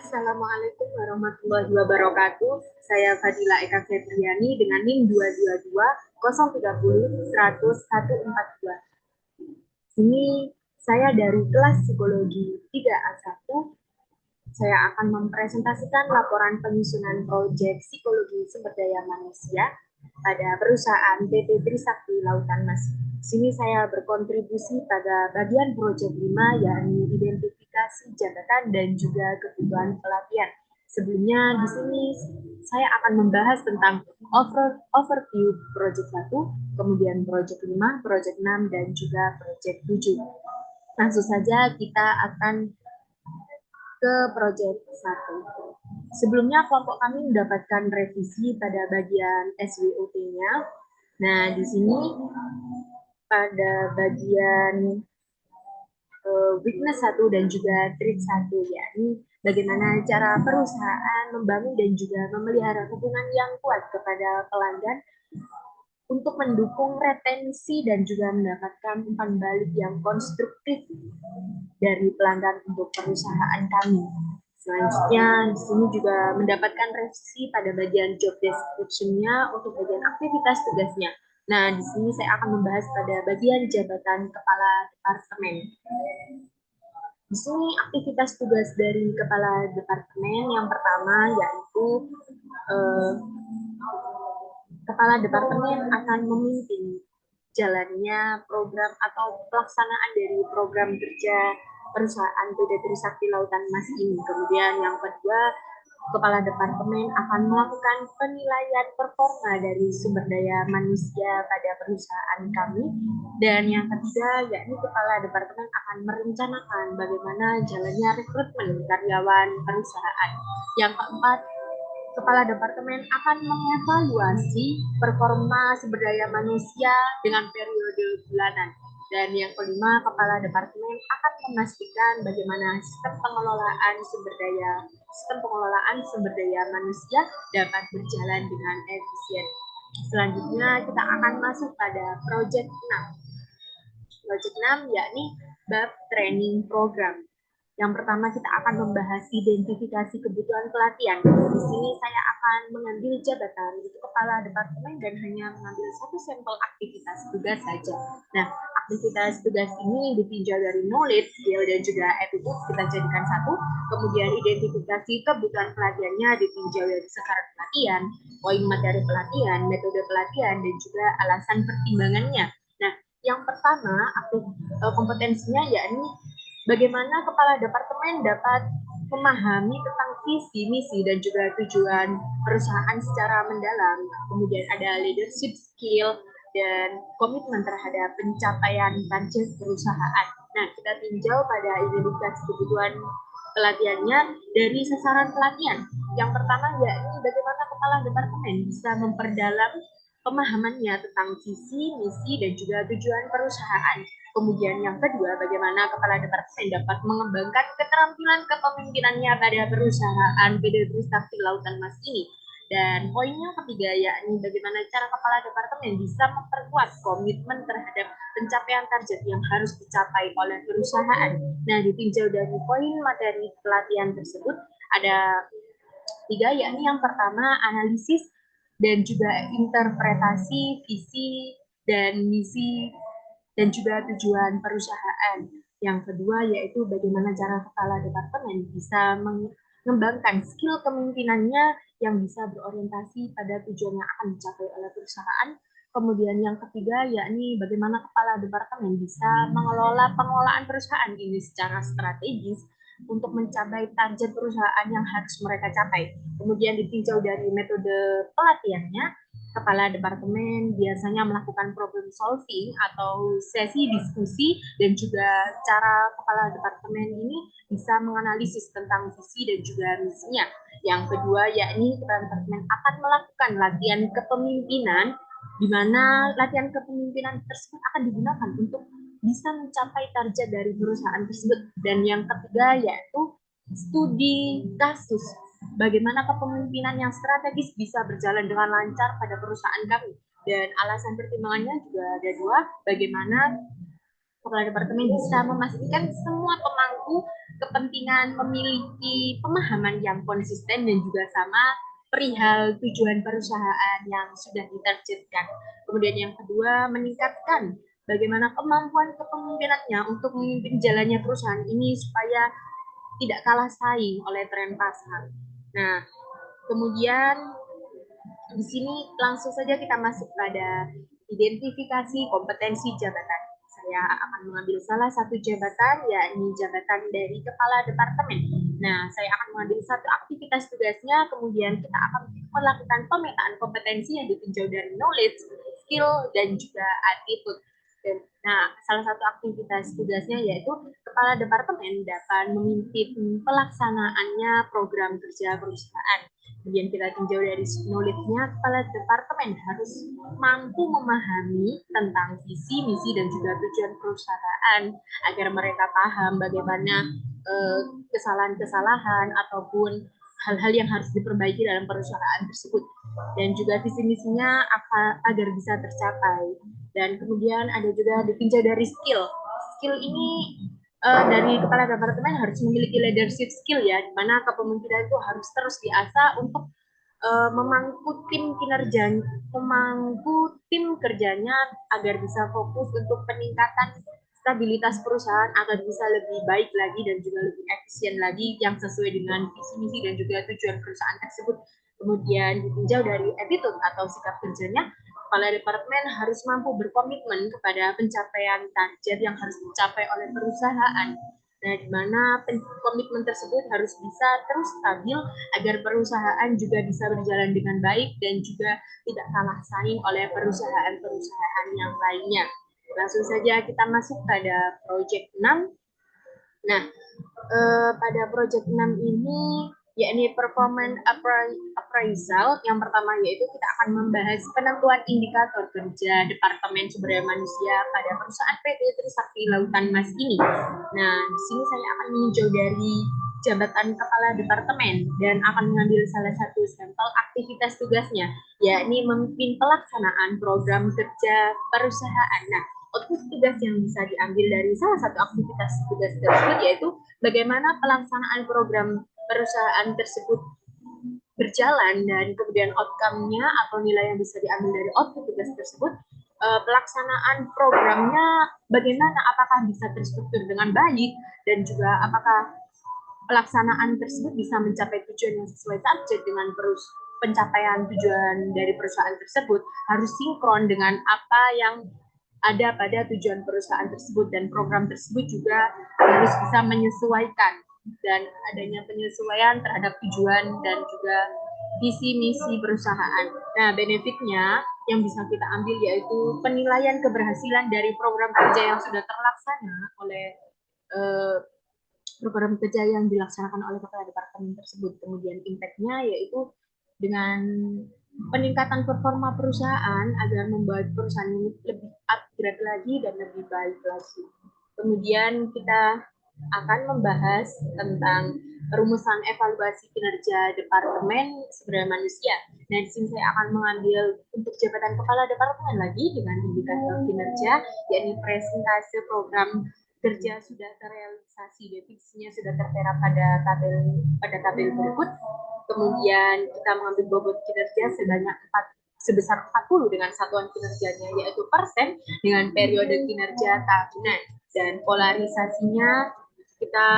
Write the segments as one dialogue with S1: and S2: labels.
S1: Assalamualaikum warahmatullahi wabarakatuh. Saya Fadila Eka Febriani dengan NIM 222 030 100 142. Ini saya dari kelas psikologi 3A1. Saya akan mempresentasikan laporan penyusunan proyek psikologi sumber daya manusia pada perusahaan PT Trisakti Lautan Mas. Di sini saya berkontribusi pada bagian proyek 5, yakni identifikasi jabatan dan juga kebutuhan pelatihan. Sebelumnya di sini saya akan membahas tentang overview proyek 1, kemudian proyek 5, proyek 6, dan juga proyek 7. Langsung saja kita akan ke proyek 1. Sebelumnya kelompok kami mendapatkan revisi pada bagian SWOT-nya. Nah, di sini pada bagian weakness 1 dan juga trait 1, yakni bagaimana cara perusahaan membangun dan juga memelihara hubungan yang kuat kepada pelanggan untuk mendukung retensi dan juga mendapatkan umpan balik yang konstruktif dari pelanggan untuk perusahaan kami. Selanjutnya, di sini juga mendapatkan revisi pada bagian job description-nya untuk bagian aktivitas tugasnya. Nah, di sini saya akan membahas pada bagian jabatan kepala departemen. Di sini aktivitas tugas dari kepala departemen yang pertama yaitu kepala departemen akan memimpin jalannya program atau pelaksanaan dari program kerja perusahaan PT Trisakti Lautan Mas ini. Kemudian yang kedua, kepala departemen akan melakukan penilaian performa dari sumber daya manusia pada perusahaan kami. Dan yang ketiga, yakni kepala departemen akan merencanakan bagaimana jalannya rekrutmen karyawan perusahaan. Yang keempat, kepala departemen akan mengevaluasi performa sumber daya manusia dengan periode bulanan. Dan yang kelima, kepala departemen akan memastikan bagaimana sistem pengelolaan sumber daya manusia dapat berjalan dengan efisien. Selanjutnya kita akan masuk pada proyek 6. Proyek 6 yakni bab training program. Yang pertama kita akan membahas identifikasi kebutuhan pelatihan. Di sini saya akan mengambil jabatan itu kepala departemen dan hanya mengambil satu sampel aktivitas tugas saja. Nah, aktivitas tugas ini ditinjau dari knowledge, skill, dan juga attitude kita jadikan satu. Kemudian identifikasi kebutuhan pelatihannya ditinjau dari syarat pelatihan, poin materi pelatihan, metode pelatihan, dan juga alasan pertimbangannya. Nah, yang pertama kompetensinya yakni bagaimana kepala departemen dapat memahami tentang visi, misi, dan juga tujuan perusahaan secara mendalam. Kemudian ada leadership skill dan komitmen terhadap pencapaian target perusahaan. Nah, kita tinjau pada identifikasi kebutuhan pelatihannya dari sasaran pelatihan. Yang pertama yakni bagaimana kepala departemen bisa memperdalam pemahamannya tentang visi, misi, dan juga tujuan perusahaan. Kemudian yang kedua, bagaimana kepala departemen dapat mengembangkan keterampilan kepemimpinannya pada perusahaan PT Trisakti Lautan Mas ini. Dan poin yang ketiga yakni bagaimana cara kepala departemen bisa memperkuat komitmen terhadap pencapaian target yang harus dicapai oleh perusahaan. Nah, ditinjau dari poin materi pelatihan tersebut ada 3, yakni yang pertama analisis dan juga interpretasi visi dan misi dan juga tujuan perusahaan. Yang kedua yaitu bagaimana cara kepala departemen bisa mengembangkan skill kepemimpinannya yang bisa berorientasi pada tujuan yang akan dicapai oleh perusahaan. Kemudian yang ketiga yakni bagaimana kepala departemen bisa mengelola pengelolaan perusahaan ini secara strategis untuk mencapai target perusahaan yang harus mereka capai. Kemudian ditinjau dari metode pelatihannya, kepala departemen biasanya melakukan problem solving atau sesi diskusi, dan juga cara kepala departemen ini bisa menganalisis tentang visi dan juga misinya. Yang kedua yakni kepala departemen akan melakukan latihan kepemimpinan, di mana latihan kepemimpinan tersebut akan digunakan untuk bisa mencapai target dari perusahaan tersebut. Dan yang ketiga yaitu studi kasus, bagaimana kepemimpinan yang strategis bisa berjalan dengan lancar pada perusahaan kami. Dan alasan pertimbangannya juga ada 2, bagaimana kepala departemen bisa memastikan semua pemangku kepentingan memiliki pemahaman yang konsisten dan juga sama perihal tujuan perusahaan yang sudah ditargetkan. Kemudian yang kedua, meningkatkan bagaimana kemampuan kepemimpinannya untuk memimpin jalannya perusahaan ini supaya tidak kalah saing oleh tren pasar. Nah, kemudian di sini langsung saja kita masuk pada identifikasi kompetensi jabatan. Saya akan mengambil salah satu jabatan, yakni jabatan dari kepala departemen. Nah, saya akan mengambil satu aktivitas tugasnya, kemudian kita akan melakukan pemetaan kompetensi yang ditinjau dari knowledge, skill, dan juga attitude. Nah, salah satu aktivitas tugasnya yaitu kepala departemen dapat memimpin pelaksanaannya program kerja perusahaan. Kemudian kita tinjau dari knowledge-nya, kepala departemen harus mampu memahami tentang visi, misi, dan juga tujuan perusahaan agar mereka paham bagaimana kesalahan-kesalahan ataupun hal-hal yang harus diperbaiki dalam perusahaan tersebut. Dan juga visi misinya agar bisa tercapai. Dan kemudian ada juga ditinjau dari skill. Skill ini dari kepala departemen harus memiliki leadership skill ya, di mana kepemimpinan itu harus terus diasah untuk memangku tim kerjanya agar bisa fokus untuk peningkatan stabilitas perusahaan agar bisa lebih baik lagi dan juga lebih efisien lagi yang sesuai dengan visi misi dan juga tujuan perusahaan tersebut. Kemudian ditinjau dari attitude atau sikap kerjanya, kepala departemen harus mampu berkomitmen kepada pencapaian target yang harus dicapai oleh perusahaan. Nah, di mana komitmen tersebut harus bisa terus stabil agar perusahaan juga bisa berjalan dengan baik dan juga tidak kalah saing oleh perusahaan-perusahaan yang lainnya. Langsung saja kita masuk pada project 6. Nah, pada project 6 ini yakni performance appraisal. Yang pertama yaitu kita akan membahas penentuan indikator kerja Departemen Sumber Daya Manusia pada perusahaan PT Trisakti Lautan Mas ini. Nah, di sini saya akan meninjau dari jabatan kepala departemen dan akan mengambil salah satu sampel aktivitas tugasnya, yakni memimpin pelaksanaan program kerja perusahaan. Nah, output tugas yang bisa diambil dari salah satu aktivitas tugas tersebut yaitu bagaimana pelaksanaan program perusahaan tersebut berjalan dan kemudian outcome-nya atau nilai yang bisa diambil dari output tugas tersebut, pelaksanaan programnya bagaimana, apakah bisa terstruktur dengan baik dan juga apakah pelaksanaan tersebut bisa mencapai tujuan yang sesuai target dengan pencapaian tujuan dari perusahaan tersebut harus sinkron dengan apa yang ada pada tujuan perusahaan tersebut dan program tersebut juga harus bisa menyesuaikan dan adanya penyesuaian terhadap tujuan dan juga visi misi perusahaan. Nah, benefitnya yang bisa kita ambil yaitu penilaian keberhasilan dari program kerja yang sudah terlaksana oleh program kerja yang dilaksanakan oleh kepala departemen tersebut. Kemudian impact-nya yaitu dengan peningkatan performa perusahaan agar membuat perusahaan ini lebih upgrade lagi dan lebih baik lagi. Kemudian kita akan membahas tentang rumusan evaluasi kinerja Departemen Sumber Daya Manusia. Nah, di sini saya akan mengambil untuk jabatan kepala departemen lagi dengan indikator kinerja, yakni presentase program kerja sudah terrealisasi, definisinya sudah tertera pada tabel berikut. Kemudian kita mengambil bobot kinerja sebesar 40 dengan satuan kinerjanya yaitu persen dengan periode kinerja tahunan, dan polarisasinya kita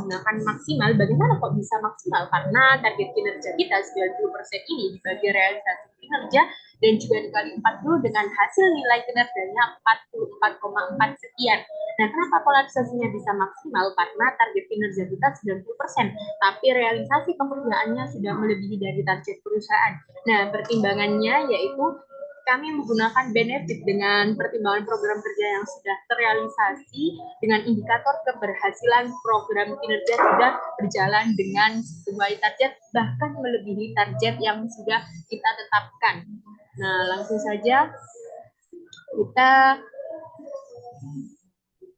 S1: menggunakan maksimal. Bagaimana kok bisa maksimal? Karena target kinerja kita 90% ini dibagi realisasi kinerja dan juga dikali 40 dengan hasil nilai kinerjanya 44,4 sekian. Nah, kenapa polarisasinya bisa maksimal? Karena target kinerja kita 90%, tapi realisasi pekerjaannya sudah melebihi dari target perusahaan. Nah, pertimbangannya yaitu kami menggunakan benefit dengan pertimbangan program kerja yang sudah terrealisasi dengan indikator keberhasilan program kinerja sudah berjalan dengan sesuai target, bahkan melebihi target yang sudah kita tetapkan. Nah, langsung saja kita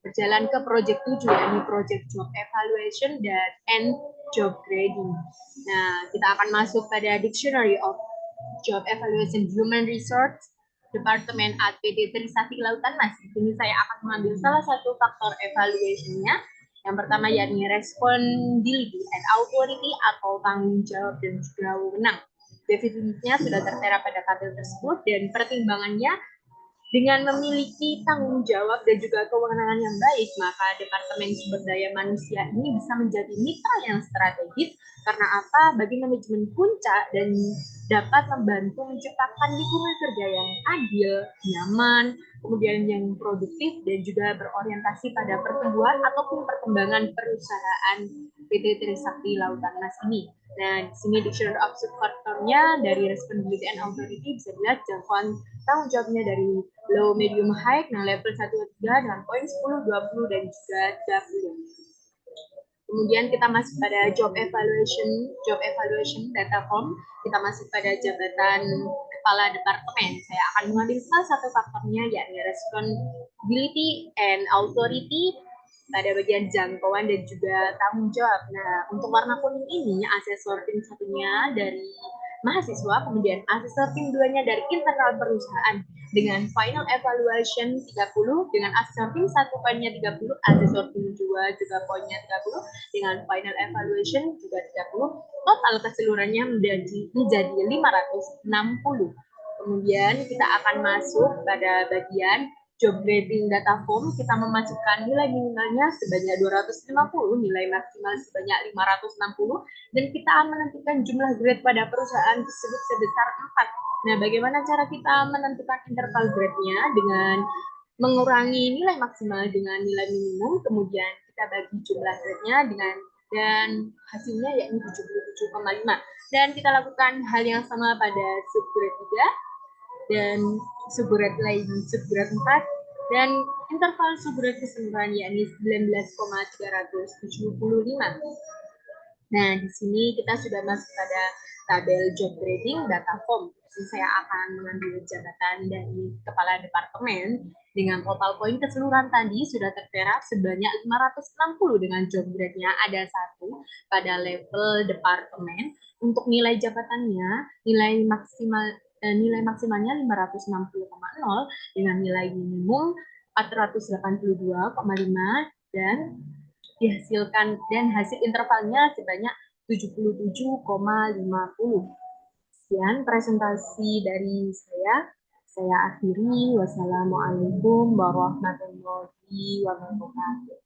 S1: berjalan ke project 7, yakni project job evaluation dan job grading. Nah, kita akan masuk pada dictionary of job evaluation human resource. Departemen PT Trisakti Lautan Mas. Di sini saya akan mengambil salah satu faktor evaluation-nya. Yang pertama yakni responsibility and authority atau tanggung jawab dan juga wewenang. Definisinya sudah tertera pada tabel tersebut dan pertimbangannya dengan memiliki tanggung jawab dan juga kewenangan yang baik, maka Departemen Sumber Daya Manusia ini bisa menjadi mitra yang strategis karena apa? Bagi manajemen puncak dan dapat membantu menciptakan lingkungan kerja yang adil, nyaman, kemudian yang produktif dan juga berorientasi pada pertumbuhan ataupun perkembangan perusahaan PT Trisakti Lautan Mas ini. Nah, di sini dictionary of factor-nya dari responsibility and authority bisa dilihat jangkauan tanggung jawabnya dari low, medium, high, nah level 1 3 dengan poin 10, 20, dan juga 30. Kemudian kita masuk pada job evaluation data form. Kita masuk pada jabatan kepala departemen. Saya akan mengambil salah satu faktornya yakni responsibility and authority pada bagian jangkauan dan juga tanggung jawab. Nah, untuk warna kuning ini asesor tim satunya dari mahasiswa, kemudian asesor tim 2-nya dari internal perusahaan dengan final evaluation 30, dengan asesor tim 1 poinnya 30, asesor tim 2 juga poinnya 30, dengan final evaluation juga 30, total keseluruhannya menjadi 560. Kemudian kita akan masuk pada bagian job grading data form. Kita memasukkan nilai minimalnya sebanyak 250, nilai maksimal sebanyak 560, dan kita akan menentukan jumlah grade pada perusahaan tersebut sebesar 4. Nah, bagaimana cara kita menentukan interval grade-nya? Dengan mengurangi nilai maksimal dengan nilai minimum, kemudian kita bagi jumlah grade-nya dan hasilnya yakni 77,5. Dan kita lakukan hal yang sama pada subgrade 3 dan subgrade lain subgrade 4 dan interval subgrade keseluruhan yakni 19,375. Nah, di sini kita sudah masuk pada tabel job grading data form. Jadi saya akan mengambil jabatan dari kepala departemen dengan total poin keseluruhan tadi sudah tertera sebanyak 560 dengan job grade-nya ada 1 pada level departemen. Untuk nilai jabatannya, nilai maksimalnya 560,0 dengan nilai minimum 482,5 dan dihasilkan dan hasil intervalnya sebanyak 77,50. Sekian presentasi dari saya. Saya akhiri. Wassalamualaikum warahmatullahi wabarakatuh.